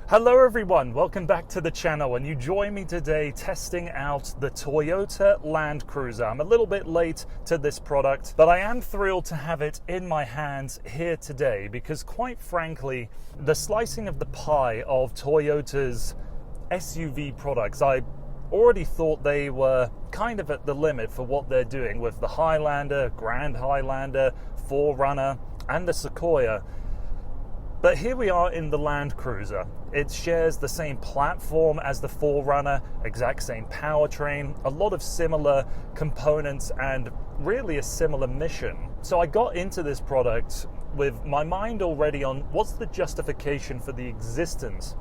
Hello everyone, welcome back to the channel, and you join me today testing out the Toyota Land Cruiser. I'm a little bit late to this product, but I am thrilled to have it in my hands here today because, quite frankly, the slicing of the pie of Toyota's SUV products, I already thought they were kind of at the limit for what they're doing with the Highlander, Grand Highlander, 4Runner, and the Sequoia. But here we are in the Land Cruiser. It shares the same platform as the 4Runner, exact same powertrain, a lot of similar components, and really a similar mission. So I got into this product with my mind already on what's the justification for the existence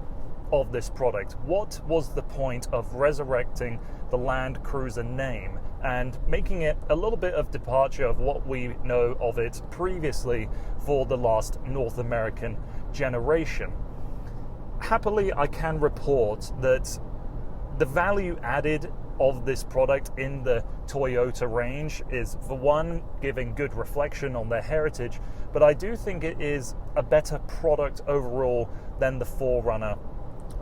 of this product. What was the point of resurrecting the Land Cruiser name and making it a little bit of departure of what we know of it previously for the last North American generation? Happily, I can report that the value added of this product in the Toyota range is, for one, giving good reflection on their heritage, but I do think it is a better product overall than the 4Runner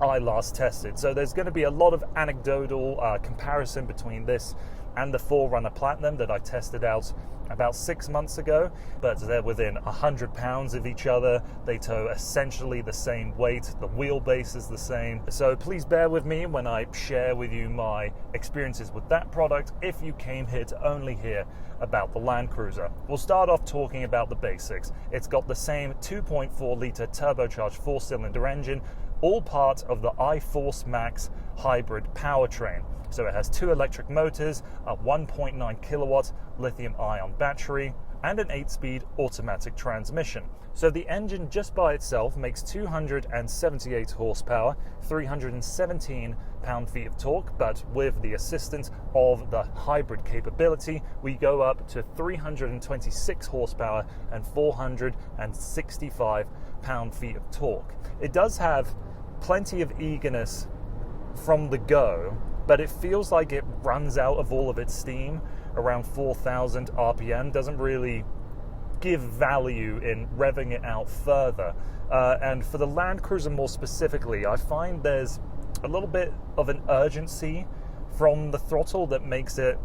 I last tested. So there's going to be a lot of anecdotal comparison between this and the 4Runner Platinum that I tested out about 6 months ago, but they're within 100 pounds of each other. They tow essentially the same weight, the wheelbase is the same. So please bear with me when I share with you my experiences with that product if you came here to only hear about the Land Cruiser. We'll start off talking about the basics. It's got the same 2.4 litre turbocharged 4-cylinder engine, all part of the iForce-MAX hybrid powertrain. So it has 2 electric motors, a 1.9 kilowatt lithium-ion battery, and an 8-speed automatic transmission. So the engine just by itself makes 278 horsepower, 317 pound-feet of torque, but with the assistance of the hybrid capability, we go up to 326 horsepower and 465 pound-feet of torque. It does have plenty of eagerness from the go, but it feels like it runs out of all of its steam around 4,000 RPM, doesn't really give value in revving it out further. And for the Land Cruiser more specifically, I find there's a little bit of an urgency from the throttle that makes it,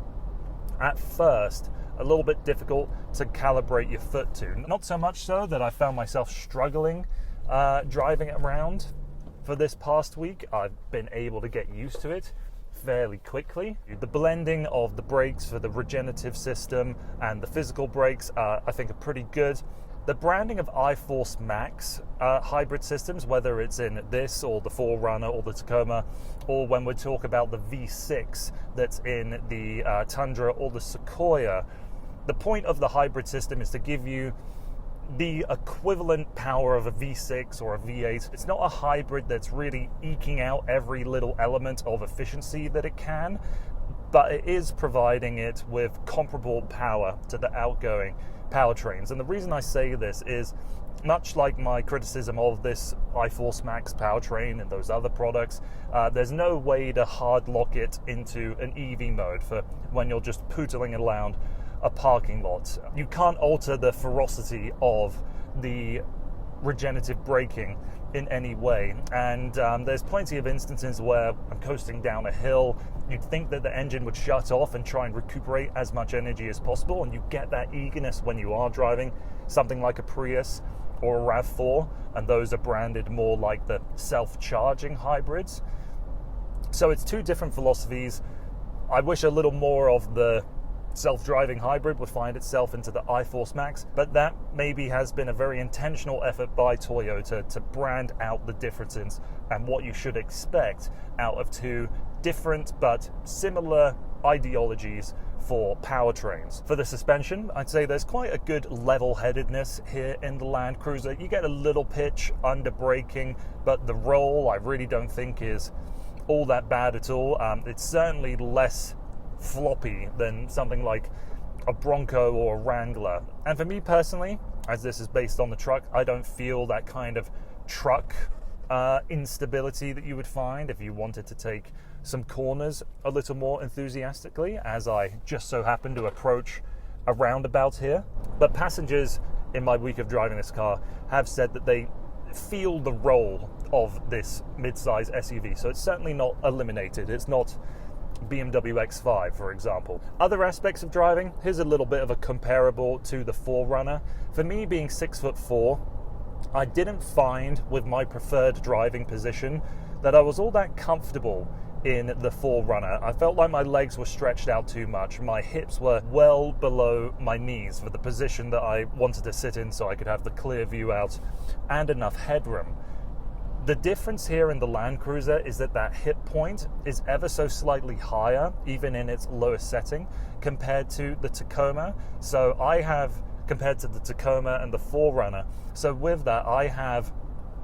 at first, a little bit difficult to calibrate your foot to. Not so much so that I found myself struggling driving it around. For this past week, I've been able to get used to it fairly quickly. The blending of the brakes for the regenerative system and the physical brakes, I think, are pretty good. The branding of iForce-MAX hybrid systems, whether it's in this or the 4Runner or the Tacoma, or when we talk about the V6 that's in the Tundra or the Sequoia, the point of the hybrid system is to give you the equivalent power of a V6 or a V8. It's not a hybrid that's really eking out every little element of efficiency that it can, but it is providing it with comparable power to the outgoing powertrains. And the reason I say this is, much like my criticism of this iForce-MAX powertrain and those other products, there's no way to hard lock it into an EV mode for when you're just pootling around a parking lot. You can't alter the ferocity of the regenerative braking in any way, and there's plenty of instances where I'm coasting down a hill. You'd think that the engine would shut off and try and recuperate as much energy as possible, and you get that eagerness when you are driving something like a Prius or a RAV4, and those are branded more like the self-charging hybrids. So it's two different philosophies. I wish a little more of the self-driving hybrid would find itself into the iForce-MAX, but that maybe has been a very intentional effort by Toyota to brand out the differences and what you should expect out of two different but similar ideologies for powertrains. For the suspension, I'd say there's quite a good level-headedness here in the Land Cruiser. You get a little pitch under braking, but the roll I really don't think is all that bad at all. It's certainly less floppy than something like a Bronco or a Wrangler. And for me personally, as this is based on the truck, I don't feel that kind of truck instability that you would find if you wanted to take some corners a little more enthusiastically, as I just so happen to approach a roundabout here. But passengers in my week of driving this car have said that they feel the role of this mid-size SUV. So it's certainly not eliminated. It's not BMW X5, for example. Other aspects of driving, here's a little bit of a comparable to the 4Runner. For me, being 6'4", I didn't find with my preferred driving position that I was all that comfortable in the 4Runner. I felt like my legs were stretched out too much. My hips were well below my knees for the position that I wanted to sit in so I could have the clear view out and enough headroom. The difference here in the Land Cruiser is that hip point is ever so slightly higher, even in its lowest setting, compared to the Tacoma. So I have, compared to the Tacoma and the 4Runner, so with that I have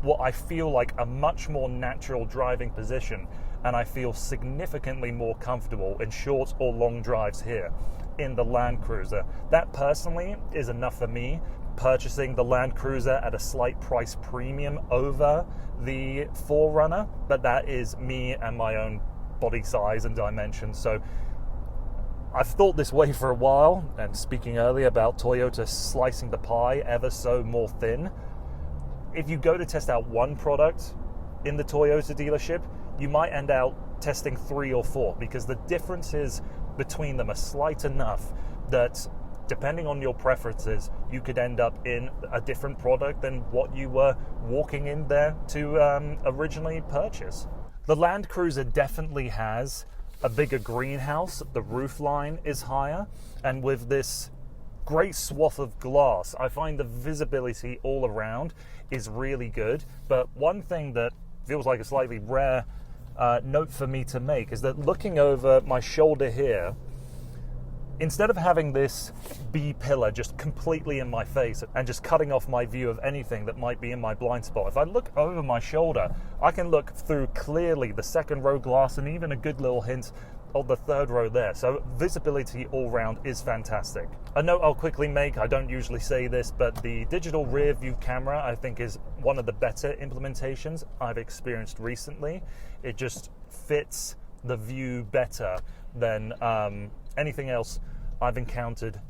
what I feel like a much more natural driving position, and I feel significantly more comfortable in short or long drives here in the Land Cruiser. That personally is enough for me, purchasing the Land Cruiser at a slight price premium over the 4Runner, but that is me and my own body size and dimensions. So I've thought this way for a while, and speaking earlier about Toyota slicing the pie ever so more thin, if you go to test out one product in the Toyota dealership, you might end out testing 3 or 4, because the differences between them are slight enough that depending on your preferences, you could end up in a different product than what you were walking in there to originally purchase. The Land Cruiser definitely has a bigger greenhouse. The roof line is higher, and with this great swath of glass, I find the visibility all around is really good. But one thing that feels like a slightly rare note for me to make is that looking over my shoulder here, instead of having this B pillar just completely in my face and just cutting off my view of anything that might be in my blind spot, if I look over my shoulder, I can look through clearly the second row glass and even a good little hint of the third row there. So visibility all round is fantastic. A note I'll quickly make, I don't usually say this, but the digital rear view camera I think is one of the better implementations I've experienced recently. It just fits the view better than anything else I've encountered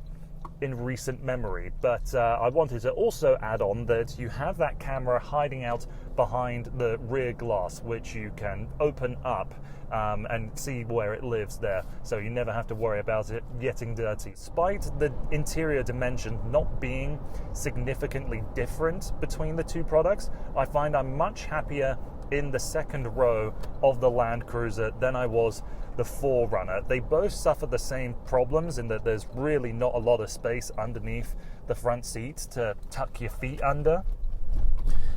in recent memory. But I wanted to also add on that you have that camera hiding out behind the rear glass, which you can open up and see where it lives there, so you never have to worry about it getting dirty. Despite the interior dimension not being significantly different between the two products, I find I'm much happier in the second row of the Land Cruiser than I was the 4Runner. They both suffer the same problems in that there's really not a lot of space underneath the front seats to tuck your feet under,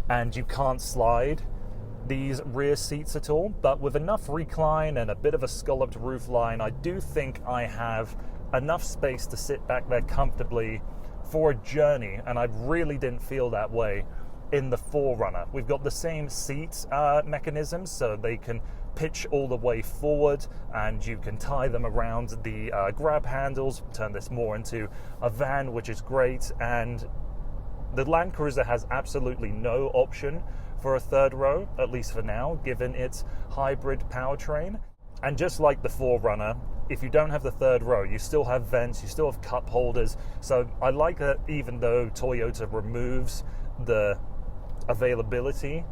and you can't slide these rear seats at all. But with enough recline and a bit of a scalloped roof line, I do think I have enough space to sit back there comfortably for a journey, and I really didn't feel that way in the 4Runner. We've got the same seat mechanisms, so they can pitch all the way forward, and you can tie them around the grab handles, turn this more into a van, which is great. And the Land Cruiser has absolutely no option for a third row, at least for now, given its hybrid powertrain. And just like the 4Runner, if you don't have the third row, you still have vents, you still have cup holders. So I like that even though Toyota removes the availability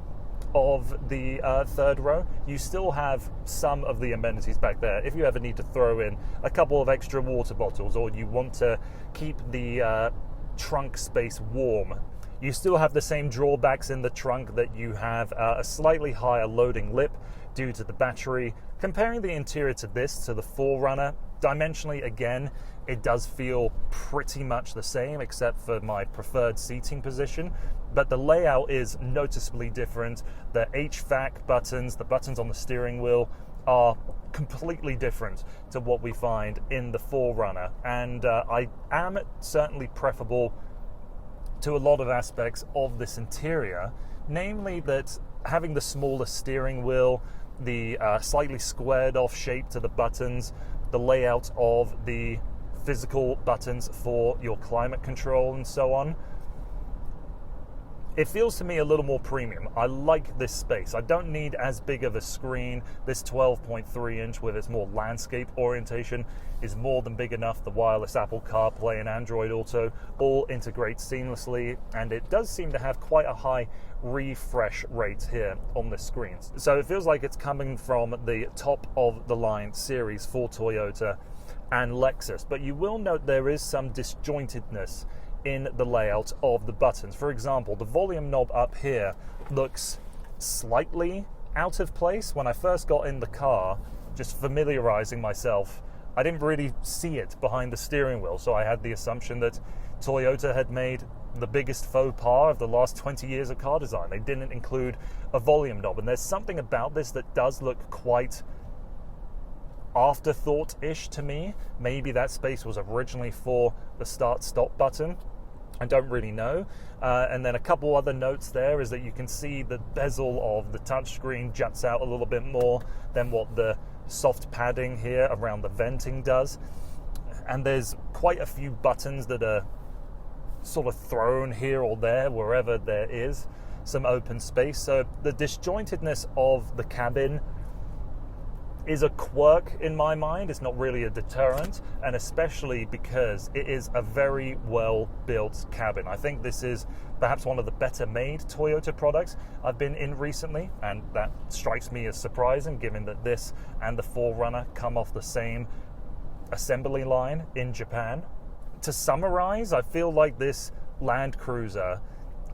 of the third row, you still have some of the amenities back there. If you ever need to throw in a couple of extra water bottles, or you want to keep the trunk space warm, you still have the same drawbacks in the trunk, that you have a slightly higher loading lip due to the battery. Comparing the interior to this, to the 4Runner, dimensionally again, it does feel pretty much the same except for my preferred seating position, but the layout is noticeably different. The HVAC buttons, the buttons on the steering wheel, are completely different to what we find in the 4Runner, and I am certainly preferable to a lot of aspects of this interior, namely that having the smaller steering wheel, the slightly squared off shape to the buttons, the layout of the physical buttons for your climate control and so on. It feels to me a little more premium. I like this space. I don't need as big of a screen. This 12.3 inch with its more landscape orientation is more than big enough. The wireless Apple CarPlay and Android Auto all integrate seamlessly, and it does seem to have quite a high refresh rate here on the screens. So it feels like it's coming from the top of the line series for Toyota and Lexus. But you will note there is some disjointedness in the layout of the buttons. For example, the volume knob up here looks slightly out of place. When I first got in the car, just familiarizing myself, I didn't really see it behind the steering wheel, so I had the assumption that Toyota had made the biggest faux pas of the last 20 years of car design. They didn't include a volume knob, and there's something about this that does look quite afterthought-ish to me. Maybe that space was originally for the start-stop button. I don't really know. And then a couple other notes there is that you can see the bezel of the touchscreen juts out a little bit more than what the soft padding here around the venting does. And there's quite a few buttons that are sort of thrown here or there, wherever there is some open space. So the disjointedness of the cabin is a quirk in my mind. It's not really a deterrent, and especially because it is a very well built cabin. I think this is perhaps one of the better made Toyota products I've been in recently, and that strikes me as surprising given that this and the 4Runner come off the same assembly line in Japan. To summarize, I feel like this Land Cruiser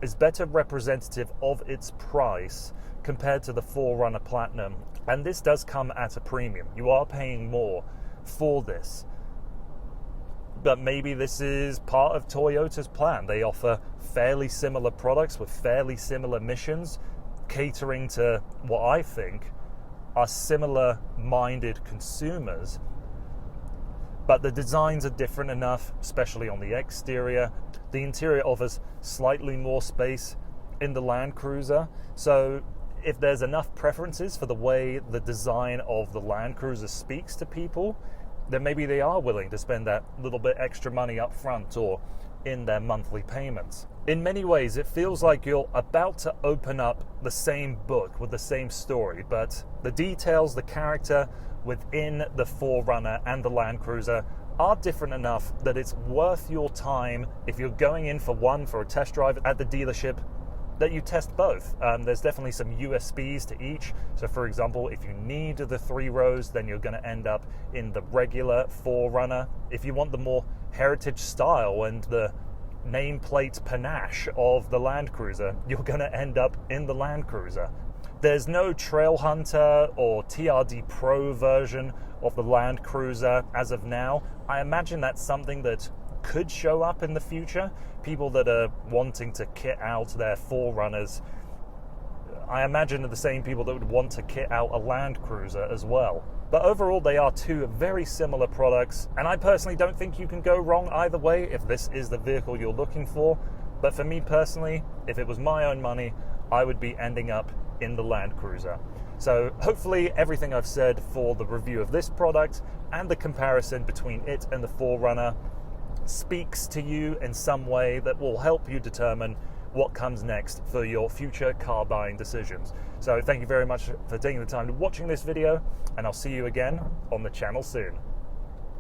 is better representative of its price compared to the 4Runner Platinum, and this does come at a premium. You are paying more for this, but maybe this is part of Toyota's plan. They offer fairly similar products with fairly similar missions, catering to what I think are similar-minded consumers, but the designs are different enough, especially on the exterior. The interior offers slightly more space in the Land Cruiser, so if there's enough preferences for the way the design of the Land Cruiser speaks to people, then maybe they are willing to spend that little bit extra money up front or in their monthly payments. In many ways, it feels like you're about to open up the same book with the same story, but the details, the character within the 4Runner and the Land Cruiser are different enough that it's worth your time if you're going in for a test drive at the dealership, that you test both. There's definitely some USPs to each. So for example, if you need the 3 rows, then you're going to end up in the regular 4Runner. If you want the more heritage style and the nameplate panache of the Land Cruiser, you're going to end up in the Land Cruiser. There's no Trail Hunter or TRD Pro version of the Land Cruiser as of now. I imagine that's something that could show up in the future. People that are wanting to kit out their 4Runners, I imagine, are the same people that would want to kit out a Land Cruiser as well. But overall, they are two very similar products, and I personally don't think you can go wrong either way if this is the vehicle you're looking for. But for me personally, if it was my own money, I would be ending up in the Land Cruiser. So hopefully everything I've said for the review of this product and the comparison between it and the 4Runner speaks to you in some way that will help you determine what comes next for your future car buying decisions. So thank you very much for taking the time to watching this video, and I'll see you again on the channel soon.